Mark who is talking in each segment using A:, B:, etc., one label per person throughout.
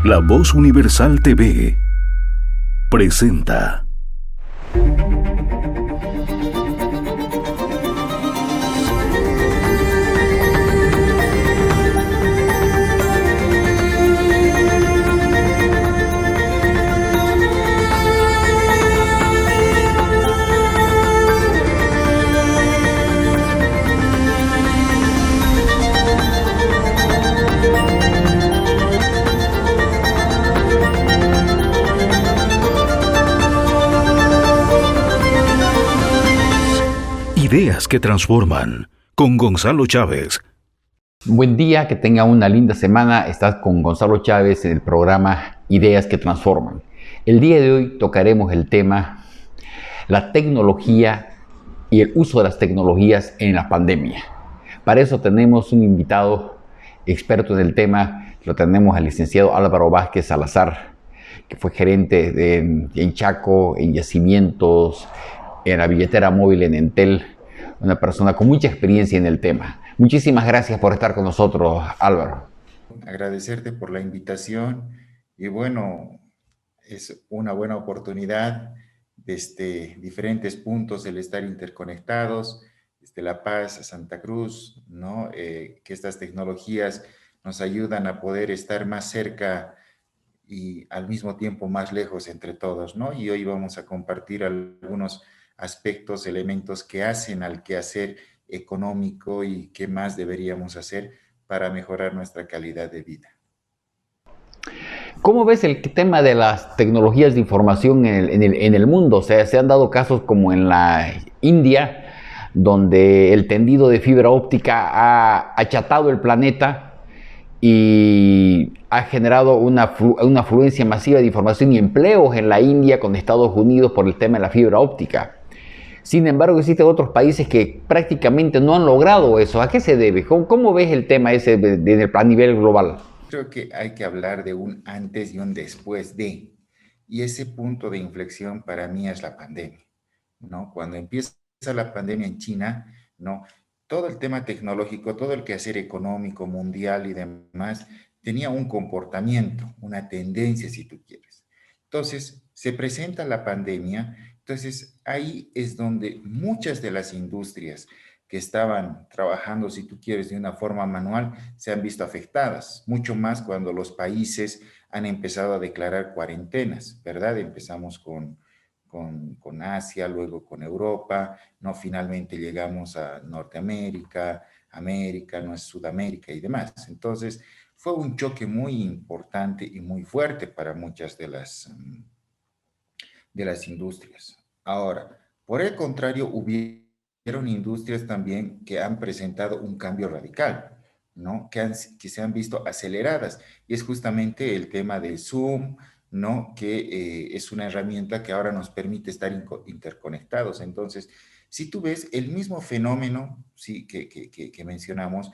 A: La Voz Universal TV presenta Ideas que transforman, con Gonzalo Chávez.
B: Buen día, que tenga una linda semana. Estás con Gonzalo Chávez en el programa Ideas que Transforman. El día de hoy tocaremos el tema la tecnología y el uso de las tecnologías en la pandemia. Para eso tenemos un invitado experto en el tema. Lo tenemos al licenciado Álvaro Vázquez Salazar, que fue gerente en Chaco, en yacimientos, en la billetera móvil en Entel. Una persona con mucha experiencia en el tema. Muchísimas gracias por estar con nosotros, Álvaro.
C: Agradecerte por la invitación y bueno, es una buena oportunidad desde diferentes puntos el estar interconectados, desde La Paz a Santa Cruz, ¿no? Que estas tecnologías nos ayudan a poder estar más cerca y al mismo tiempo más lejos entre todos, ¿no? Y hoy vamos a compartir algunos aspectos, elementos que hacen al quehacer económico y qué más deberíamos hacer para mejorar nuestra calidad de vida.
B: ¿Cómo ves el tema de las tecnologías de información en el mundo? O sea, se han dado casos como en la India, donde el tendido de fibra óptica ha achatado el planeta y ha generado una afluencia masiva de información y empleos en la India con Estados Unidos por el tema de la fibra óptica. Sin embargo, existen otros países que prácticamente no han logrado eso. ¿A qué se debe? ¿Cómo ves el tema ese a nivel global?
C: Creo que hay que hablar de un antes y un después de. Y ese punto de inflexión para mí es la pandemia, ¿no? Cuando empieza la pandemia en China, ¿no? Todo el tema tecnológico, todo el quehacer económico, mundial y demás, tenía un comportamiento, una tendencia, si tú quieres. Entonces, se presenta la pandemia. Entonces, ahí es donde muchas de las industrias que estaban trabajando, si tú quieres, de una forma manual, se han visto afectadas, mucho más cuando los países han empezado a declarar cuarentenas, ¿verdad? Empezamos con Asia, luego con Europa, ¿no? Finalmente llegamos a Norteamérica, América, no es Sudamérica y demás. Entonces, fue un choque muy importante y muy fuerte para muchas de las industrias. Ahora, por el contrario, hubieron industrias también que han presentado un cambio radical, ¿no? Que se han visto aceleradas. Y es justamente el tema del Zoom, ¿no? Que es una herramienta que ahora nos permite estar interconectados. Entonces, si tú ves el mismo fenómeno, sí, que mencionamos,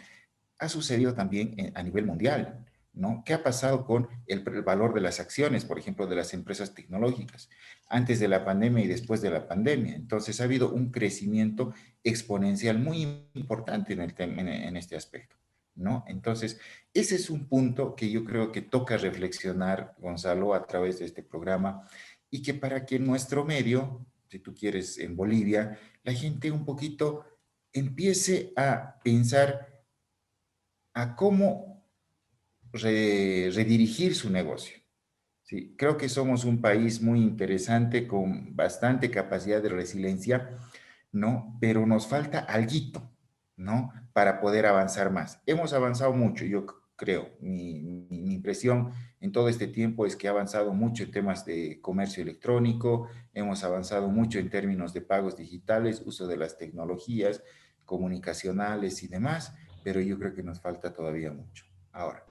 C: ha sucedido también a nivel mundial, ¿no? ¿Qué ha pasado con el valor de las acciones, por ejemplo, de las empresas tecnológicas, antes de la pandemia y después de la pandemia? Entonces, ha habido un crecimiento exponencial muy importante en este aspecto, ¿no? Entonces, ese es un punto que yo creo que toca reflexionar, Gonzalo, a través de este programa, y que para que en nuestro medio, si tú quieres, en Bolivia, la gente un poquito empiece a pensar a cómo redirigir su negocio. Sí, creo que somos un país muy interesante con bastante capacidad de resiliencia, ¿no? Pero nos falta alguito, ¿no? Para poder avanzar más. Hemos avanzado mucho, yo creo. Mi impresión en todo este tiempo es que ha avanzado mucho en temas de comercio electrónico, hemos avanzado mucho en términos de pagos digitales, uso de las tecnologías comunicacionales y demás, pero yo creo que nos falta todavía mucho. Ahora,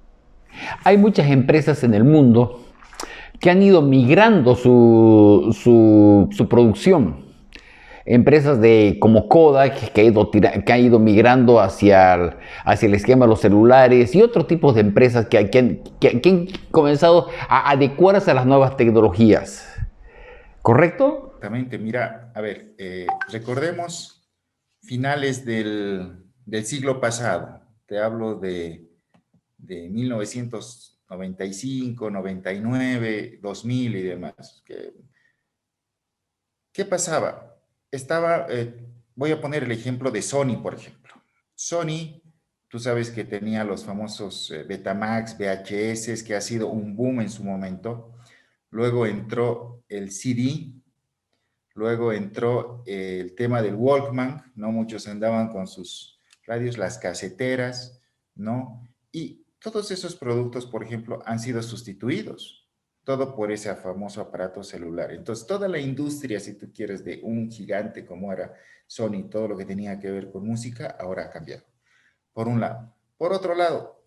B: Hay muchas empresas en el mundo que han ido migrando su producción. Empresas como Kodak, que ha ido migrando hacia el esquema de los celulares, y otros tipos de empresas que han comenzado a adecuarse a las nuevas tecnologías. ¿Correcto?
C: exactamente, mira, a ver, recordemos finales del siglo pasado. Te hablo de 1900, 95, 99, 2000 y demás. ¿Qué pasaba? Voy a poner el ejemplo de Sony, por ejemplo. Sony, tú sabes que tenía los famosos Betamax, VHS, que ha sido un boom en su momento. Luego entró el CD, luego entró el tema del Walkman, ¿no? Muchos andaban con sus radios, las caseteras, ¿no? Y todos esos productos, por ejemplo, han sido sustituidos, todo por ese famoso aparato celular. Entonces, toda la industria, si tú quieres, de un gigante como era Sony, todo lo que tenía que ver con música, ahora ha cambiado, por un lado. Por otro lado,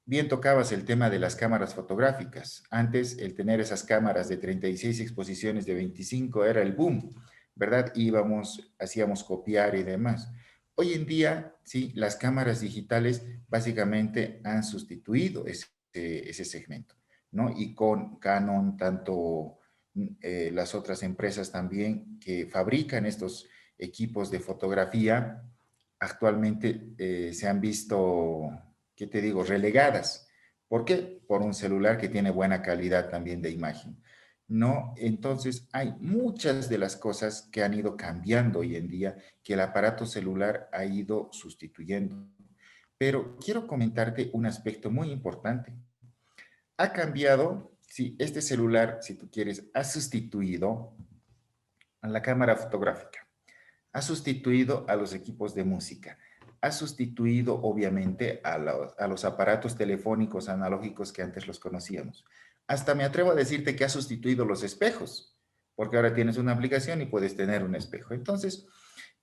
C: bien tocabas el tema de las cámaras fotográficas. Antes, el tener esas cámaras de 36 exposiciones de 25 era el boom, ¿verdad? Íbamos, hacíamos copiar y demás. Hoy en día, sí, las cámaras digitales básicamente han sustituido ese segmento, ¿no? Y con Canon, tanto las otras empresas también que fabrican estos equipos de fotografía, actualmente se han visto, ¿qué te digo?, relegadas. ¿Por qué? Por un celular que tiene buena calidad también de imagen. No, entonces hay muchas de las cosas que han ido cambiando hoy en día que el aparato celular ha ido sustituyendo. Pero quiero comentarte un aspecto muy importante. Ha cambiado, sí, este celular, si tú quieres, ha sustituido a la cámara fotográfica, ha sustituido a los equipos de música, ha sustituido obviamente a los aparatos telefónicos analógicos que antes los conocíamos. Hasta me atrevo a decirte que ha sustituido los espejos, porque ahora tienes una aplicación y puedes tener un espejo. Entonces,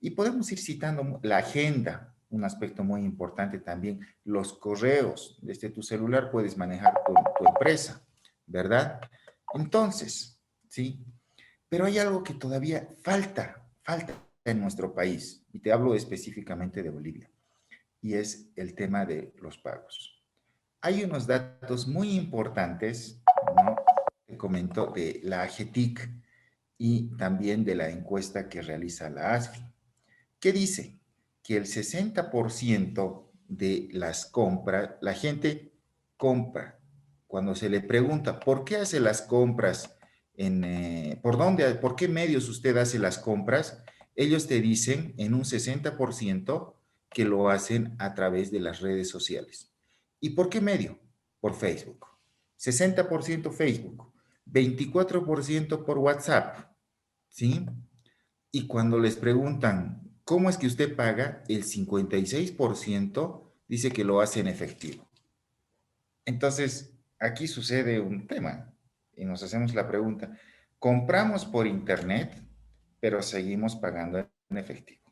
C: y podemos ir citando la agenda, un aspecto muy importante también, los correos. Desde tu celular puedes manejar tu empresa, ¿verdad? Entonces, ¿sí? Pero hay algo que todavía falta en nuestro país, y te hablo específicamente de Bolivia, y es el tema de los pagos. Hay unos datos muy importantes, ¿no? Te comento de la AGETIC y también de la encuesta que realiza la ASFI, que dice que el 60% de las compras, la gente compra. Cuando se le pregunta por qué hace las compras, por qué medios usted hace las compras, ellos te dicen en un 60% que lo hacen a través de las redes sociales. ¿Y por qué medio? Por Facebook. 60% Facebook, 24% por WhatsApp, ¿sí? Y cuando les preguntan, ¿cómo es que usted paga? El 56% dice que lo hace en efectivo. Entonces, aquí sucede un tema y nos hacemos la pregunta, compramos por internet, pero seguimos pagando en efectivo,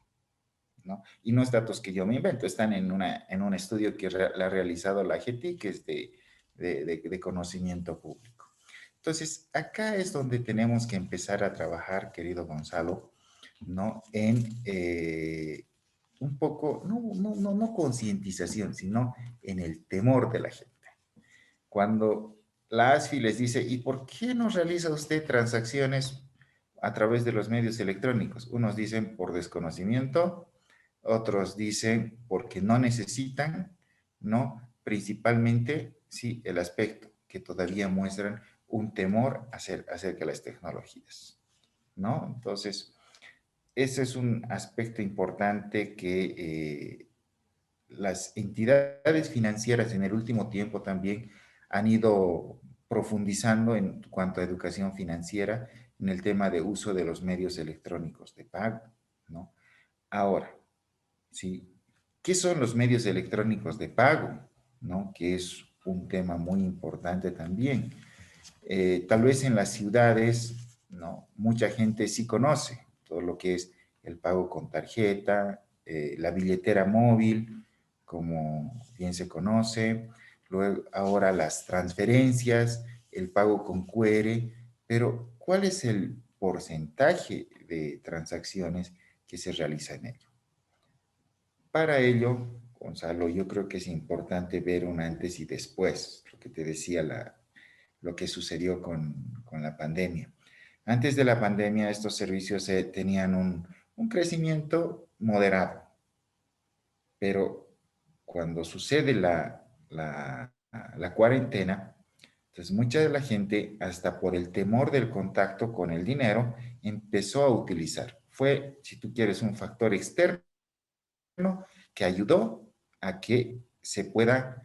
C: ¿no? Y no es datos que yo me invento, están en un estudio que la ha realizado la GT, que es de conocimiento público. Entonces, acá es donde tenemos que empezar a trabajar, querido Gonzalo, ¿no? En un poco, no concientización, sino en el temor de la gente. Cuando la ASFI les dice, ¿y por qué no realiza usted transacciones a través de los medios electrónicos? Unos dicen por desconocimiento, otros dicen porque no necesitan, ¿no? Principalmente, sí, el aspecto que todavía muestran un temor acerca de las tecnologías, ¿no? Entonces, ese es un aspecto importante que las entidades financieras en el último tiempo también han ido profundizando en cuanto a educación financiera en el tema de uso de los medios electrónicos de pago, ¿no? Ahora, ¿sí? ¿Qué son los medios electrónicos de pago? ¿No? Que es un tema muy importante también. Tal vez en las ciudades, ¿no? Mucha gente sí conoce todo lo que es el pago con tarjeta, la billetera móvil, como bien se conoce, luego ahora las transferencias, el pago con QR, pero ¿cuál es el porcentaje de transacciones que se realiza en ello? Para ello, Gonzalo, yo creo que es importante ver un antes y después, lo que te decía lo que sucedió con la pandemia. Antes de la pandemia, estos servicios tenían un crecimiento moderado, pero cuando sucede la cuarentena, Entonces, mucha de la gente, hasta por el temor del contacto con el dinero, empezó a utilizar. Fue, si tú quieres, un factor externo que ayudó a que se pueda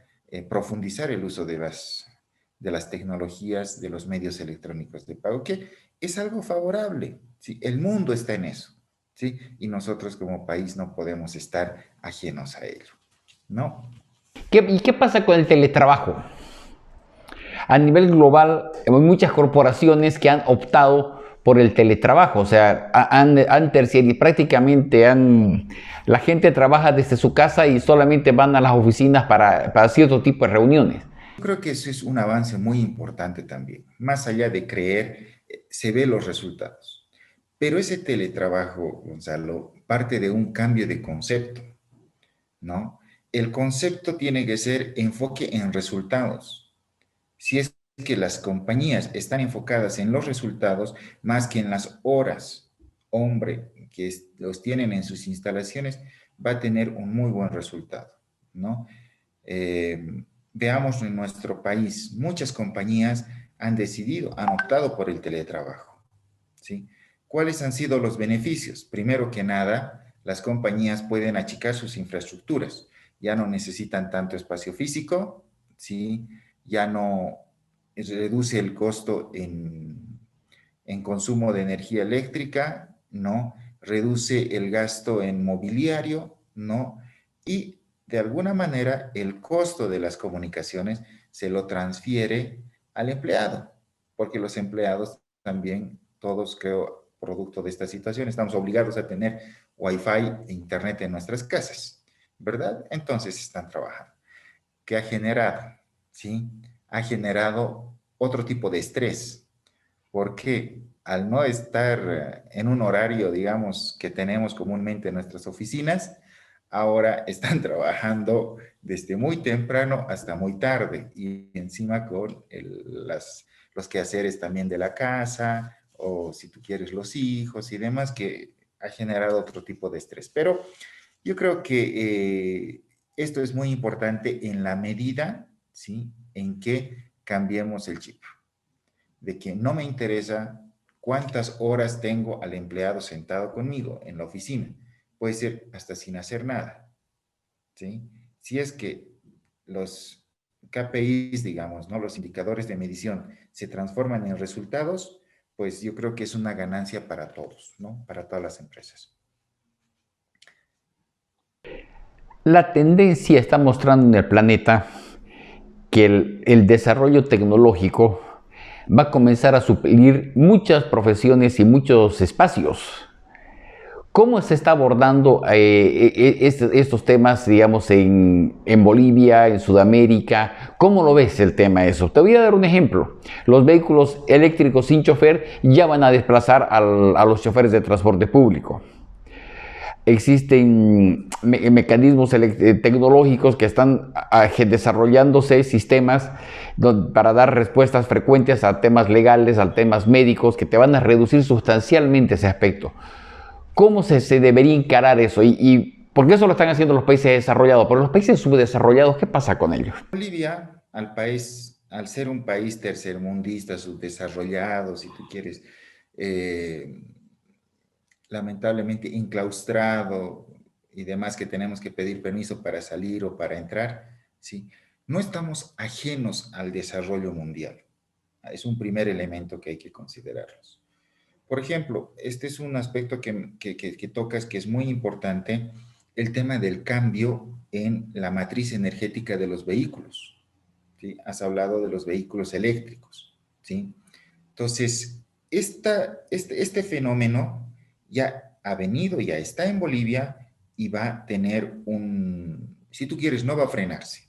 C: profundizar el uso de las tecnologías, de los medios electrónicos de pago, que es algo favorable. ¿Sí? El mundo está en eso, ¿sí? Y nosotros como país no podemos estar ajenos a ello, ¿no?
B: ¿Y qué pasa con el teletrabajo? A nivel global, hay muchas corporaciones que han optado por el teletrabajo, o sea, prácticamente la gente trabaja desde su casa y solamente van a las oficinas para cierto tipo de reuniones.
C: Yo creo que eso es un avance muy importante también. Más allá de creer, se ve los resultados. Pero ese teletrabajo, Gonzalo, parte de un cambio de concepto, ¿no? El concepto tiene que ser enfoque en resultados. Si es que las compañías están enfocadas en los resultados más que en las horas, hombre, que los tienen en sus instalaciones, va a tener un muy buen resultado, ¿no? Veamos en nuestro país, muchas compañías han decidido, han optado por el teletrabajo, ¿sí? ¿Cuáles han sido los beneficios? Primero que nada, las compañías pueden achicar sus infraestructuras, ya no necesitan tanto espacio físico, ¿sí? Ya no reduce el costo en consumo de energía eléctrica, ¿no? Reduce el gasto en mobiliario, ¿no? Y de alguna manera el costo de las comunicaciones se lo transfiere al empleado, porque los empleados también, todos creo, producto de esta situación, estamos obligados a tener Wi-Fi e Internet en nuestras casas, ¿verdad? Entonces están trabajando. ¿Qué ha generado? ¿Sí? Ha generado otro tipo de estrés, porque al no estar en un horario, digamos, que tenemos comúnmente en nuestras oficinas, ahora están trabajando desde muy temprano hasta muy tarde y encima con los quehaceres también de la casa o si tú quieres los hijos y demás, que ha generado otro tipo de estrés. Pero yo creo que esto es muy importante en la medida, ¿sí?, en que cambiemos el chip, de que no me interesa cuántas horas tengo al empleado sentado conmigo en la oficina. Puede ser hasta sin hacer nada, ¿sí? Si es que los KPIs, digamos, ¿no?, los indicadores de medición se transforman en resultados, pues yo creo que es una ganancia para todos, ¿no? Para todas las empresas.
B: La tendencia está mostrando en el planeta que el desarrollo tecnológico va a comenzar a suplir muchas profesiones y muchos espacios. ¿Cómo se está abordando estos temas, digamos, en Bolivia, en Sudamérica? ¿Cómo lo ves el tema de eso? Te voy a dar un ejemplo. Los vehículos eléctricos sin chofer ya van a desplazar a los choferes de transporte público. Existen mecanismos tecnológicos que están desarrollándose sistemas para dar respuestas frecuentes a temas legales, a temas médicos, que te van a reducir sustancialmente ese aspecto. ¿Cómo se debería encarar eso? ¿Y por qué eso lo están haciendo los países desarrollados? Pero los países subdesarrollados, ¿qué pasa con ellos?
C: Bolivia, al ser un país tercermundista, subdesarrollado, si tú quieres, lamentablemente enclaustrado y demás, que tenemos que pedir permiso para salir o para entrar, ¿sí? No estamos ajenos al desarrollo mundial. Es un primer elemento que hay que considerarlos. Por ejemplo, este es un aspecto que tocas que es muy importante, el tema del cambio en la matriz energética de los vehículos, ¿sí? Has hablado de los vehículos eléctricos, ¿sí? Entonces, este fenómeno ya ha venido, ya está en Bolivia y va a tener si tú quieres, no va a frenarse.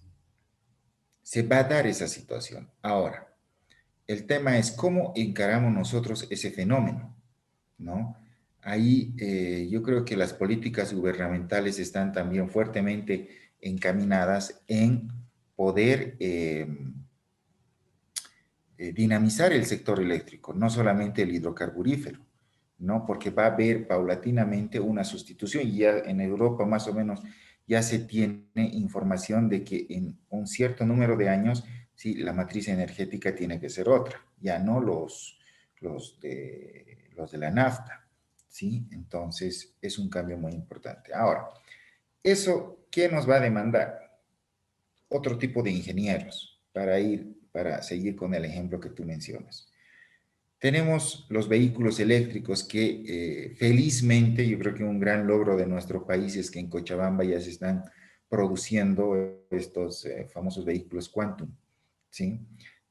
C: Se va a dar esa situación. Ahora, el tema es cómo encaramos nosotros ese fenómeno, ¿no? Ahí yo creo que las políticas gubernamentales están también fuertemente encaminadas en poder dinamizar el sector eléctrico, no solamente el hidrocarburífero, ¿no? Porque va a haber paulatinamente una sustitución y ya en Europa más o menos ya se tiene información de que en un cierto número de años ¿sí? La matriz energética tiene que ser otra, ya no los de la nafta, ¿sí? Entonces, es un cambio muy importante. Ahora, ¿eso qué nos va a demandar? Otro tipo de ingenieros para seguir con el ejemplo que tú mencionas. Tenemos los vehículos eléctricos que felizmente yo creo que un gran logro de nuestro país es que en Cochabamba ya se están produciendo estos famosos vehículos Quantum, ¿sí?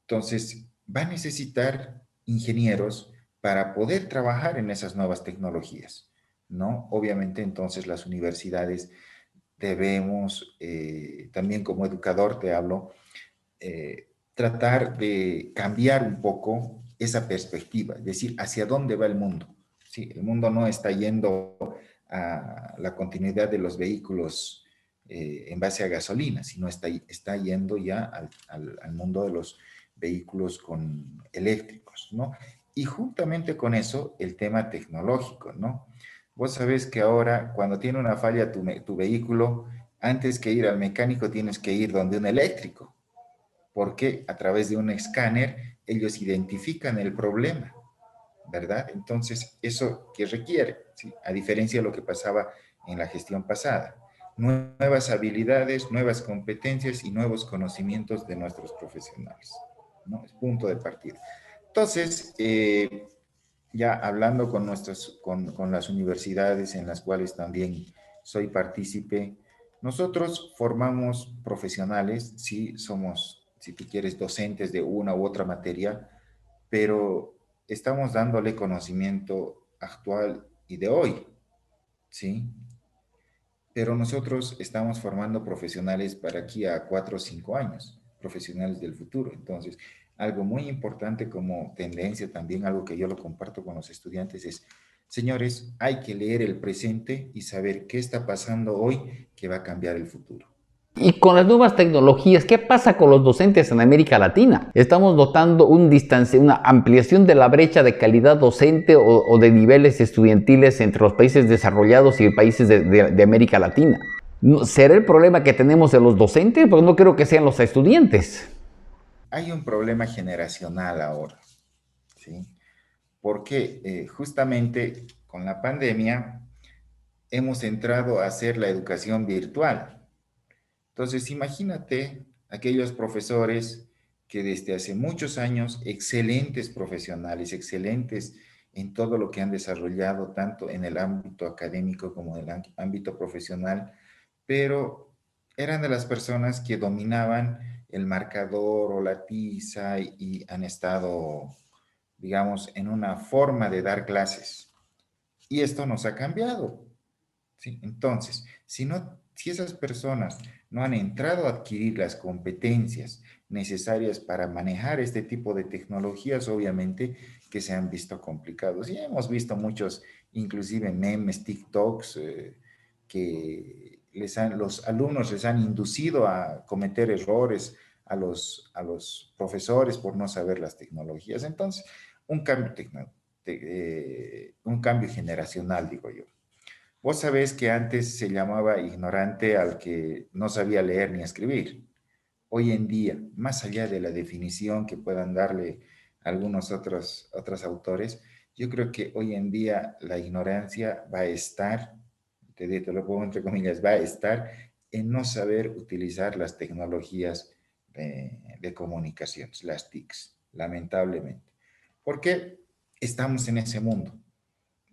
C: Entonces, va a necesitar ingenieros para poder trabajar en esas nuevas tecnologías, ¿no? Obviamente entonces las universidades debemos, también como educador te hablo, tratar de cambiar un poco esa perspectiva, es decir, hacia dónde va el mundo. Sí, el mundo no está yendo a la continuidad de los vehículos en base a gasolina, sino está yendo ya al mundo de los vehículos eléctricos, ¿no? Y juntamente con eso, el tema tecnológico, ¿no? Vos sabés que ahora, cuando tiene una falla tu vehículo, antes que ir al mecánico, tienes que ir donde un eléctrico, porque a través de un escáner ellos identifican el problema, ¿verdad? Entonces, ¿eso qué requiere? ¿Sí? A diferencia de lo que pasaba en la gestión pasada. Nuevas habilidades, nuevas competencias y nuevos conocimientos de nuestros profesionales, ¿no? Es punto de partida. Entonces, ya hablando con las universidades en las cuales también soy partícipe, nosotros formamos profesionales, sí, somos, si tú quieres, docentes de una u otra materia, pero estamos dándole conocimiento actual y de hoy, ¿sí? Pero nosotros estamos formando profesionales para aquí a 4 o 5 años, profesionales del futuro. Entonces, algo muy importante como tendencia también, algo que yo lo comparto con los estudiantes es, señores, hay que leer el presente y saber qué está pasando hoy que va a cambiar el futuro.
B: Y con las nuevas tecnologías, ¿qué pasa con los docentes en América Latina? ¿Estamos notando una ampliación de la brecha de calidad docente o de niveles estudiantiles entre los países desarrollados y países de América Latina? ¿Será el problema que tenemos de los docentes? Porque no creo que sean los estudiantes.
C: Hay un problema generacional ahora, ¿sí? Porque justamente con la pandemia hemos entrado a hacer la educación virtual. Entonces, imagínate aquellos profesores que desde hace muchos años, excelentes profesionales, excelentes en todo lo que han desarrollado, tanto en el ámbito académico como en el ámbito profesional, pero eran de las personas que dominaban el marcador o la tiza y han estado, digamos, en una forma de dar clases. Y esto nos ha cambiado, ¿sí? Entonces, si esas personas no han entrado a adquirir las competencias necesarias para manejar este tipo de tecnologías, obviamente que se han visto complicados. Y hemos visto muchos, inclusive memes, TikToks, que los alumnos les han inducido a cometer errores a los profesores por no saber las tecnologías. Entonces, un cambio generacional, digo yo. Vos sabés que antes se llamaba ignorante al que no sabía leer ni escribir. Hoy en día, más allá de la definición que puedan darle algunos otros autores, yo creo que hoy en día la ignorancia va a estar, te lo pongo entre comillas, va a estar en no saber utilizar las tecnologías de comunicación, las TICs, lamentablemente. Porque estamos en ese mundo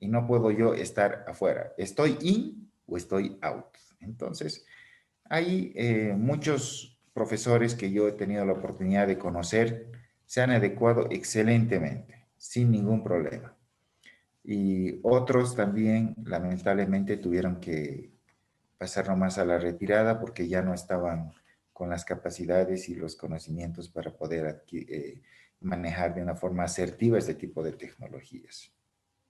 C: y no puedo yo estar afuera. ¿Estoy in o estoy out? Entonces, hay muchos profesores que yo he tenido la oportunidad de conocer, se han adecuado excelentemente, sin ningún problema. Y otros también, lamentablemente, tuvieron que pasar nomás a la retirada porque ya no estaban con las capacidades y los conocimientos para poder manejar de una forma asertiva este tipo de tecnologías,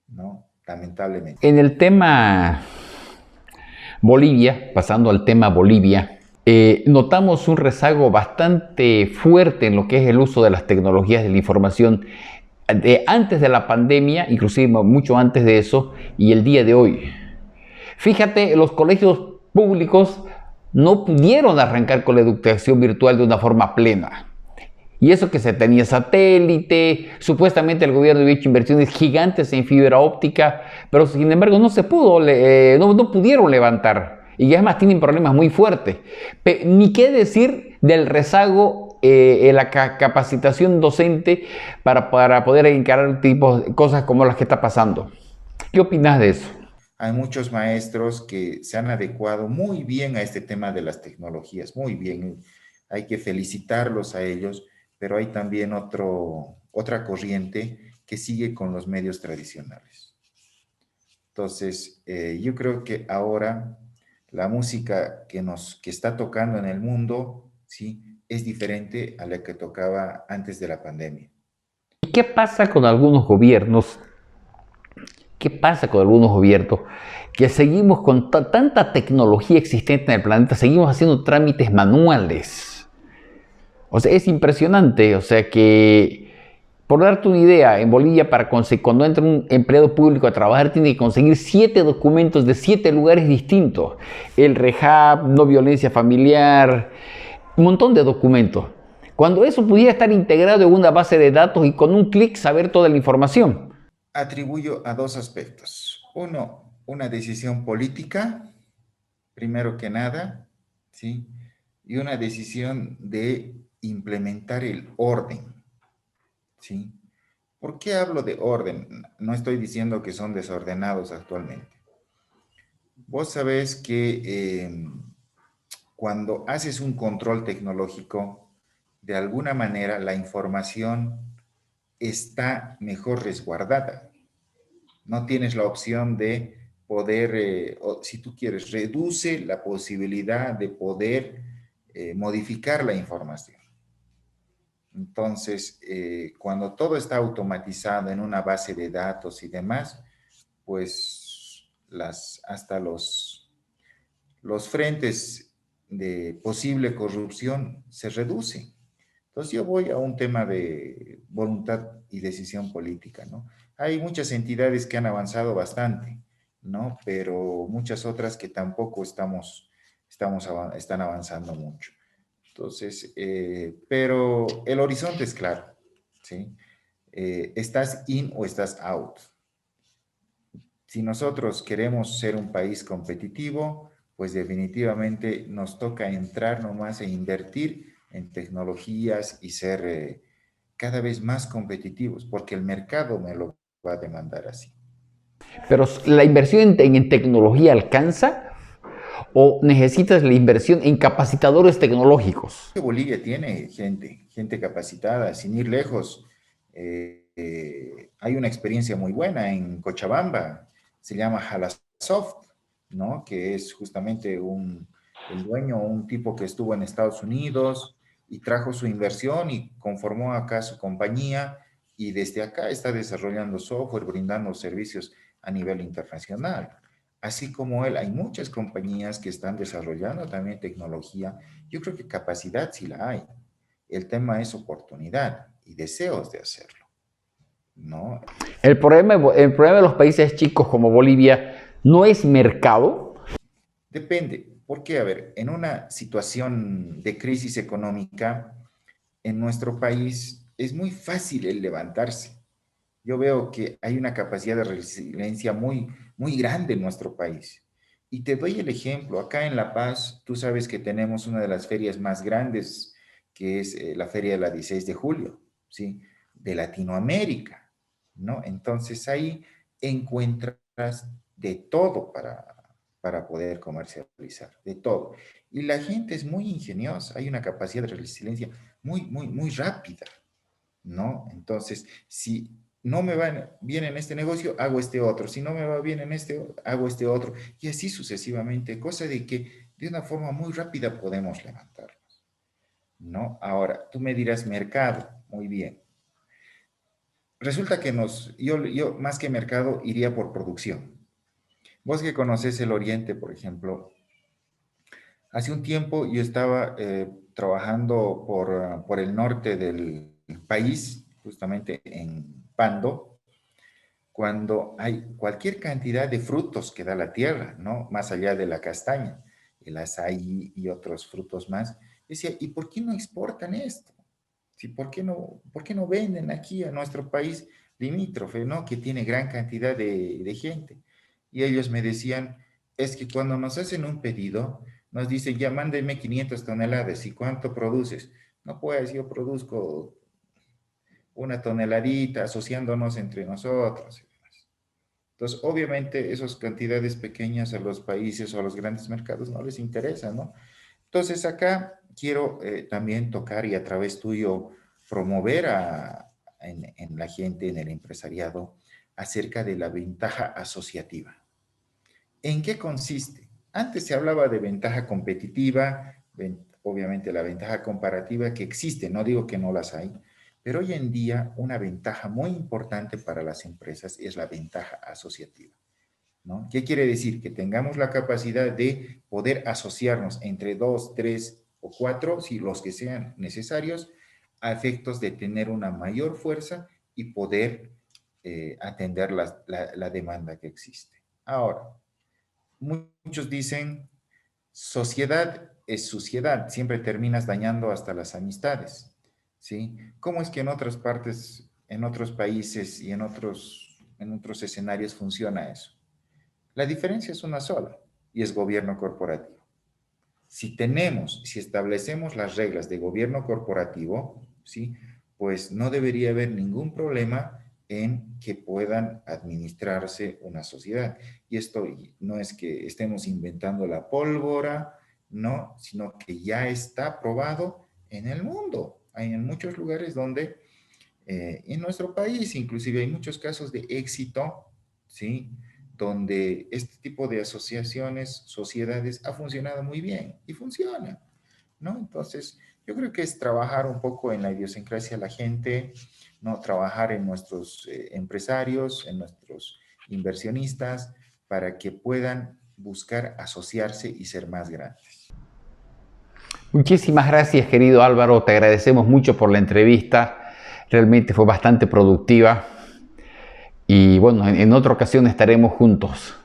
C: ¿no? Lamentablemente.
B: En el tema Bolivia, pasando al tema Bolivia, notamos un rezago bastante fuerte en lo que es el uso de las tecnologías de la información antes de la pandemia, inclusive mucho antes de eso, y el día de hoy. Fíjate, los colegios públicos no pudieron arrancar con la educación virtual de una forma plena. Y eso que se tenía satélite, supuestamente el gobierno había hecho inversiones gigantes en fibra óptica, pero sin embargo no se pudo, no pudieron levantar. Y además tienen problemas muy fuertes. Ni qué decir del rezago en la capacitación docente para poder encarar tipos de cosas como las que está pasando. ¿Qué opinas de eso?
C: Hay muchos maestros que se han adecuado muy bien a este tema de las tecnologías, muy bien. Hay que felicitarlos a ellos, pero hay también otra corriente que sigue con los medios tradicionales. Entonces, yo creo que ahora la música que está tocando en el mundo, ¿sí? Es diferente a la que tocaba antes de la pandemia.
B: ¿Y qué pasa con algunos gobiernos? ¿Qué pasa con algunos gobiernos? Que seguimos con tanta tecnología existente en el planeta, seguimos haciendo trámites manuales. O sea, es impresionante. O sea que, por darte una idea, en Bolivia, cuando entra un empleado público a trabajar, tiene que conseguir 7 documentos de 7 lugares distintos. El REHAB, no violencia familiar, un montón de documentos. Cuando eso pudiera estar integrado en una base de datos y con un clic saber toda la información.
C: Atribuyo a dos aspectos. Uno, una decisión política, primero que nada, ¿sí? Y una decisión de implementar el orden, ¿sí? ¿Por qué hablo de orden? No estoy diciendo que son desordenados actualmente. Vos sabés que cuando haces un control tecnológico, de alguna manera la información está mejor resguardada. No tienes la opción de poder, o si tú quieres, reduce la posibilidad de poder modificar la información. Entonces, cuando todo está automatizado en una base de datos y demás, pues hasta los frentes de posible corrupción se reducen. Entonces yo voy a un tema de voluntad y decisión política, ¿no? Hay muchas entidades que han avanzado bastante, ¿no? Pero muchas otras que tampoco están avanzando mucho. Entonces, pero el horizonte es claro, ¿sí? Estás in o estás out. Si nosotros queremos ser un país competitivo, pues definitivamente nos toca entrar nomás e invertir en tecnologías y ser cada vez más competitivos, porque el mercado me lo va a demandar así.
B: Pero la inversión en tecnología alcanza o necesitas la inversión en capacitadores tecnológicos.
C: Bolivia tiene gente capacitada, sin ir lejos. Hay una experiencia muy buena en Cochabamba, se llama Halasoft, ¿no? Que es justamente el dueño, un tipo que estuvo en Estados Unidos y trajo su inversión y conformó acá su compañía y desde acá está desarrollando software, brindando servicios a nivel internacional. Así como él, hay muchas compañías que están desarrollando también tecnología. Yo creo que capacidad sí la hay. El tema es oportunidad y deseos de hacerlo, ¿no?
B: El problema de los países chicos como Bolivia no es mercado.
C: Depende, porque, a ver, en una situación de crisis económica, en nuestro país es muy fácil el levantarse. Yo veo que hay una capacidad de resiliencia muy grande en nuestro país. Y te doy el ejemplo, acá en La Paz, tú sabes que tenemos una de las ferias más grandes, que es la Feria de la 16 de julio, ¿sí? De Latinoamérica, ¿no? Entonces ahí encuentras de todo para poder comercializar, de todo. Y la gente es muy ingeniosa, hay una capacidad de resiliencia muy rápida, ¿no? Entonces, si no me va bien en este negocio, hago este otro. Si no me va bien en este, hago este otro. Y así sucesivamente, cosa de que de una forma muy rápida podemos levantarnos, ¿no? Ahora, tú me dirás mercado, muy bien. Resulta que yo más que mercado iría por producción. Vos que conoces el Oriente, por ejemplo, hace un tiempo yo estaba trabajando por el norte del país, justamente en Pando, cuando hay cualquier cantidad de frutos que da la tierra, ¿no? Más allá de la castaña, el azaí y otros frutos más. Decía, ¿y por qué no exportan esto? ¿Sí? Por qué no venden aquí a nuestro país limítrofe, ¿no? Que tiene gran cantidad de gente. Y ellos me decían, es que cuando nos hacen un pedido, nos dicen, ya mándenme 500 toneladas, ¿y cuánto produces? No, pues yo produzco una toneladita, asociándonos entre nosotros. Entonces, obviamente, esas cantidades pequeñas a los países o a los grandes mercados no les interesan, ¿no? Entonces, acá quiero también tocar y a través tuyo promover en la gente, en el empresariado, acerca de la ventaja asociativa. ¿En qué consiste? Antes se hablaba de ventaja competitiva, obviamente la ventaja comparativa que existe, no digo que no las hay, pero hoy en día una ventaja muy importante para las empresas es la ventaja asociativa, ¿no? ¿Qué quiere decir? Que tengamos la capacidad de poder asociarnos entre dos, tres o cuatro, si los que sean necesarios, a efectos de tener una mayor fuerza y poder atender la demanda que existe. Ahora, muchos dicen, sociedad es suciedad, siempre terminas dañando hasta las amistades, ¿sí? ¿Cómo es que en otras partes, en otros países y en otros escenarios funciona eso? La diferencia es una sola y es gobierno corporativo. Si establecemos las reglas de gobierno corporativo, ¿sí? Pues no debería haber ningún problema en que puedan administrarse una sociedad. Y esto no es que estemos inventando la pólvora, no, sino que ya está probado en el mundo. Hay en muchos lugares donde, en nuestro país inclusive hay muchos casos de éxito, ¿sí? Donde este tipo de asociaciones, sociedades, ha funcionado muy bien y funciona, ¿no? Entonces, yo creo que es trabajar un poco en la idiosincrasia de la gente, ¿no? Trabajar en nuestros empresarios, en nuestros inversionistas, para que puedan buscar asociarse y ser más grandes.
B: Muchísimas gracias, querido Álvaro. Te agradecemos mucho por la entrevista. Realmente fue bastante productiva. Y bueno, en otra ocasión estaremos juntos.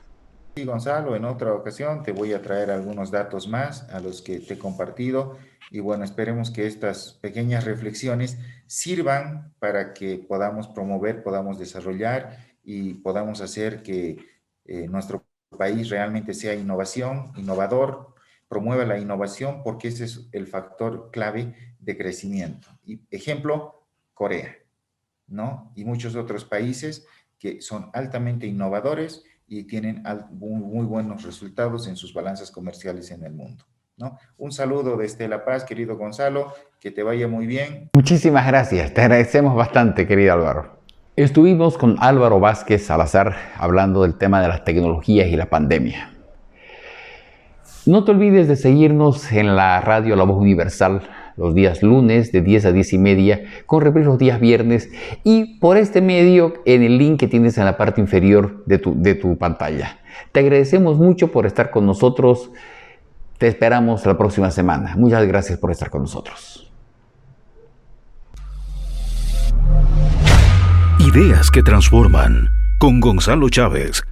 C: Sí, Gonzalo, en otra ocasión te voy a traer algunos datos más a los que te he compartido y bueno, esperemos que estas pequeñas reflexiones sirvan para que podamos promover, podamos desarrollar y podamos hacer que nuestro país realmente sea innovador, promueva la innovación porque ese es el factor clave de crecimiento. Y ejemplo, Corea, ¿no? Y muchos otros países que son altamente innovadores y tienen muy buenos resultados en sus balanzas comerciales en el mundo, ¿no? Un saludo desde La Paz, querido Gonzalo, que te vaya muy bien.
B: Muchísimas gracias, te agradecemos bastante, querido Álvaro. Estuvimos con Álvaro Vázquez Salazar hablando del tema de las tecnologías y la pandemia. No te olvides de seguirnos en la radio La Voz Universal los días lunes de 10 a 10 y media, con reprise los días viernes y por este medio en el link que tienes en la parte inferior de tu pantalla. Te agradecemos mucho por estar con nosotros. Te esperamos la próxima semana. Muchas gracias por estar con nosotros.
A: Ideas que transforman con Gonzalo Chávez.